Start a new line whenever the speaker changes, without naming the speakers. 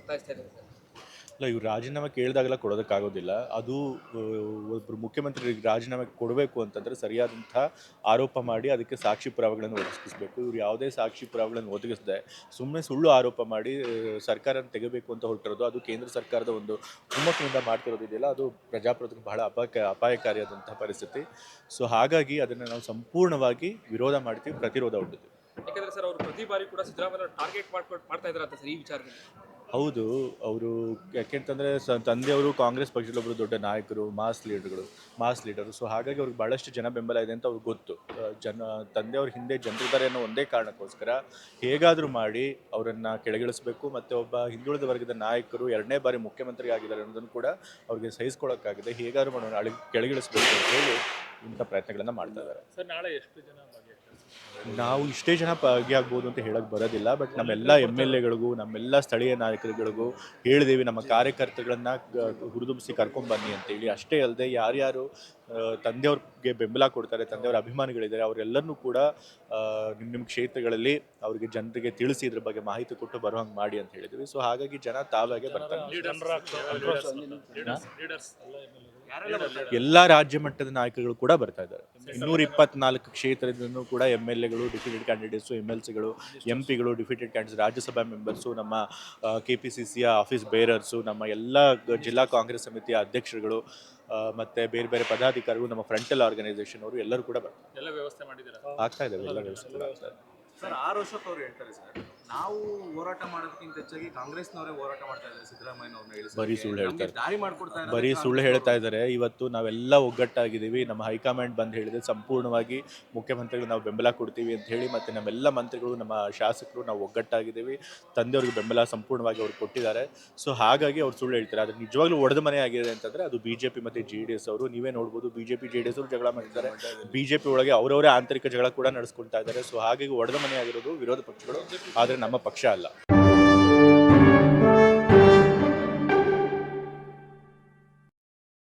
ಒತ್ತಾಯಿಸ್ತಾ ಇದ್ದಾರೆ ಸರ್.
ಇಲ್ಲ, ಇವ್ರು ರಾಜೀನಾಮೆ ಕೇಳಿದಾಗೆಲ್ಲ ಕೊಡೋದಕ್ಕಾಗೋದಿಲ್ಲ. ಅದು ಒಬ್ಬರು ಮುಖ್ಯಮಂತ್ರಿಗೆ ರಾಜೀನಾಮೆ ಕೊಡಬೇಕು ಅಂತಂದರೆ ಸರಿಯಾದಂಥ ಆರೋಪ ಮಾಡಿ ಅದಕ್ಕೆ ಸಾಕ್ಷಿ ಪುರಾವೆಗಳನ್ನು ಒದಗಿಸಬೇಕು. ಇವ್ರು ಯಾವುದೇ ಸಾಕ್ಷಿ ಪುರಾವೆಗಳನ್ನು ಒದಗಿಸದೆ ಸುಮ್ಮನೆ ಸುಳ್ಳು ಆರೋಪ ಮಾಡಿ ಸರ್ಕಾರನ ತೆಗೆಬೇಕು ಅಂತ ಹೊರಟಿರೋದು, ಅದು ಕೇಂದ್ರ ಸರ್ಕಾರದ ಒಂದು ಕುಮ್ಮಕ್ಕಿನಿಂದ ಮಾಡ್ತಿರೋದು ಇದೆಯಲ್ಲ, ಅದು ಪ್ರಜಾಪ್ರಭುತ್ವಕ್ಕೆ ಬಹಳ ಅಪಾಯಕಾರಿಯಾದಂಥ ಪರಿಸ್ಥಿತಿ. ಸೊ ಹಾಗಾಗಿ ಅದನ್ನು ನಾವು ಸಂಪೂರ್ಣವಾಗಿ ವಿರೋಧ ಮಾಡ್ತೀವಿ, ಪ್ರತಿರೋಧ ಒಡ್ಡುತ್ತೀವಿ.
ಯಾಕಂದ್ರೆ ಸರ್ ಅವರು ಪ್ರತಿ ಬಾರಿ ಕೂಡ ಸಿದ್ದರಾಮಯ್ಯ ಟಾರ್ಗೆಟ್ ಮಾಡ್ತಾ ಇದ್ದಾರೆ ಅಂತ ಸರ್ ಈ ವಿಚಾರದಲ್ಲಿ.
ಹೌದು, ಅವರು ಯಾಕೆಂತಂದರೆ ತಂದೆಯವರು ಕಾಂಗ್ರೆಸ್ ಪಕ್ಷದಲ್ಲೊಬ್ಬರು ದೊಡ್ಡ ನಾಯಕರು, ಮಾಸ್ ಲೀಡರು. ಸೊ ಹಾಗಾಗಿ ಅವ್ರಿಗೆ ಭಾಳಷ್ಟು ಜನ ಬೆಂಬಲ ಇದೆ ಅಂತ ಅವ್ರಿಗೆ ಗೊತ್ತು. ತಂದೆಯವ್ರ ಹಿಂದೆ ಜನರಿದ್ದಾರೆ ಅನ್ನೋ ಒಂದೇ ಕಾರಣಕ್ಕೋಸ್ಕರ ಹೇಗಾದರೂ ಮಾಡಿ ಅವರನ್ನು ಕೆಳಗಿಳಿಸಬೇಕು, ಮತ್ತು ಒಬ್ಬ ಹಿಂದುಳಿದ ವರ್ಗದ ನಾಯಕರು 2ನೇ ಬಾರಿ ಮುಖ್ಯಮಂತ್ರಿ ಆಗಿದ್ದಾರೆ ಅನ್ನೋದನ್ನು ಕೂಡ ಅವ್ರಿಗೆ ಸಹಿಸ್ಕೊಳ್ಳೋಕ್ಕಾಗಿದೆ. ಹೇಗಾದರೂ ಮಾಡೋಣ ಕೆಳಗಿಳಿಸಬೇಕು ಅಂತ ಹೇಳಿ ಇಂಥ ಪ್ರಯತ್ನಗಳನ್ನು ಮಾಡ್ತಾ ಇದ್ದಾರೆ.
ಸರ್ ನಾಳೆ ಎಷ್ಟು ಜನ
ನಾವು ಇಷ್ಟೇ ಜನ ಭಾಗಿಯಾಗ್ಬೋದು ಅಂತ ಹೇಳಕ್ಕೆ ಬರೋದಿಲ್ಲ, ಬಟ್ ನಮ್ಮೆಲ್ಲ MLAಗಳಿಗೂ ನಮ್ಮೆಲ್ಲ ಸ್ಥಳೀಯ ನಾಯಕರುಗಳಿಗೂ ಹೇಳಿದ್ದೀವಿ, ನಮ್ಮ ಕಾರ್ಯಕರ್ತರುಗಳನ್ನು ಹುರಿದುಂಬಿಸಿ ಕರ್ಕೊಂಡ್ಬನ್ನಿ ಅಂತೇಳಿ. ಅಷ್ಟೇ ಅಲ್ಲದೆ ಯಾರ್ಯಾರು ತಂದೆಯವ್ರಿಗೆ ಬೆಂಬಲ ಕೊಡ್ತಾರೆ, ತಂದೆಯವ್ರ ಅಭಿಮಾನಿಗಳಿದ್ದಾರೆ, ಅವರೆಲ್ಲರನ್ನೂ ಕೂಡ ನಿಮ್ಮ ಕ್ಷೇತ್ರಗಳಲ್ಲಿ ಅವರಿಗೆ ಜನರಿಗೆ ತಿಳಿಸಿ ಇದ್ರ ಬಗ್ಗೆ ಮಾಹಿತಿ ಕೊಟ್ಟು ಬರೋ ಹಂಗೆ ಮಾಡಿ ಅಂತ ಹೇಳಿದ್ವಿ. ಸೊ ಹಾಗಾಗಿ ಜನ ತಾವಾಗೆ ಬರ್ತಾರೆ. ಎಲ್ಲ ರಾಜ್ಯ ಮಟ್ಟದ ನಾಯಕರುಗಳು ಕೂಡ ಬರ್ತಾ ಇದ್ದಾರೆ. 224 ಕ್ಷೇತ್ರದಿಂದಲೂ ಕೂಡ MLAಗಳು, ಡಿಫಿಟೆಡ್ ಕ್ಯಾಂಡಿಡೇಟ್ಸು, MLCಗಳು, MP ಗಳು, ಡಿಫಿಟೆಡ್ ಕ್ಯಾಂಡಿಡೇಟ್ಸ್, ರಾಜ್ಯಸಭಾ ಮೆಂಬರ್ಸು, ನಮ್ಮ KPCCಯ ಆಫೀಸ್ ಬೇರರ್ಸು, ನಮ್ಮ ಎಲ್ಲ ಜಿಲ್ಲಾ ಕಾಂಗ್ರೆಸ್ ಸಮಿತಿಯ ಅಧ್ಯಕ್ಷರುಗಳು, ಮತ್ತು ಬೇರೆ ಬೇರೆ ಪದಾಧಿಕಾರಿಗಳು, ನಮ್ಮ ಫ್ರಂಟಲ್ ಆರ್ಗನೈಸೇಷನ್ ಅವರು ಎಲ್ಲರೂ ಕೂಡ ಬರ್ತಾರೆ.
ಎಲ್ಲ ವ್ಯವಸ್ಥೆ ಮಾಡಿದ್ದಾರೆ,
ಆಗ್ತಾ ಇದ್ದಾವೆ, ಎಲ್ಲ ವ್ಯವಸ್ಥೆ ಆಗ್ತಾ ಇದೆ.
ಸರ್, ಆರ್ ಅಶೋಕ್ ಅವರು ಹೇಳ್ತಾರೆ ಸರ್, ನಾವು ಹೋರಾಟ ಮಾಡೋದಕ್ಕಿಂತ ಹೆಚ್ಚಾಗಿ ಕಾಂಗ್ರೆಸ್ನವರೇ ಹೋರಾಟ ಮಾಡ್ತಾ ಇದ್ದಾರೆ ಸಿದ್ದರಾಮಯ್ಯನವ್ರನ್ನ
ಬರೀ ಸುಳ್ಳು ಹೇಳ್ತಾರೆ,
ದಾರಿ ಮಾಡ್ಕೊಡ್ತಾ ಇದ್ದಾರೆ,
ಬರೀ ಸುಳ್ಳು ಹೇಳ್ತಾ ಇದ್ದಾರೆ. ಇವತ್ತು ನಾವೆಲ್ಲ ಒಗ್ಗಟ್ಟಾಗಿದ್ದೀವಿ. ನಮ್ಮ ಹೈಕಮಾಂಡ್ ಬಂದು ಹೇಳಿದೆ ಸಂಪೂರ್ಣವಾಗಿ ಮುಖ್ಯಮಂತ್ರಿಗಳು ನಾವು ಬೆಂಬಲ ಕೊಡ್ತೀವಿ ಅಂತ ಹೇಳಿ, ಮತ್ತು ನಮ್ಮೆಲ್ಲ ಮಂತ್ರಿಗಳು, ನಮ್ಮ ಶಾಸಕರು ನಾವು ಒಗ್ಗಟ್ಟಾಗಿದ್ದೀವಿ. ತಂದೆಯವ್ರಿಗೆ ಬೆಂಬಲ ಸಂಪೂರ್ಣವಾಗಿ ಅವ್ರು ಕೊಟ್ಟಿದ್ದಾರೆ. ಸೊ ಹಾಗಾಗಿ ಅವ್ರು ಸುಳ್ಳು ಹೇಳ್ತಾರೆ. ಆದರೆ ನಿಜವಾಗ್ಲೂ ಒಡೆದ ಮನೆ ಆಗಿದೆ ಅಂತಂದರೆ ಅದು BJP ಮತ್ತು JDS ಅವರು. ನೀವೇ ನೋಡ್ಬೋದು, BJP JDS ಅವರು ಜಗಳ ಮಾಡಿದ್ದಾರೆ. BJP ಒಳಗೆ ಅವರವರೇ ಆಂತರಿಕ ಜಗಳ ಕೂಡ ನಡೆಸ್ಕೊಳ್ತಾ ಇದ್ದಾರೆ. ಸೊ ಹಾಗಾಗಿ ಒಡೆದ ಮನೆ ಆಗಿರೋದು ವಿರೋಧ ಪಕ್ಷಗಳು, ಆದರೆ ನಮ್ಮ ಪಕ್ಷ ಅಲ್ಲ.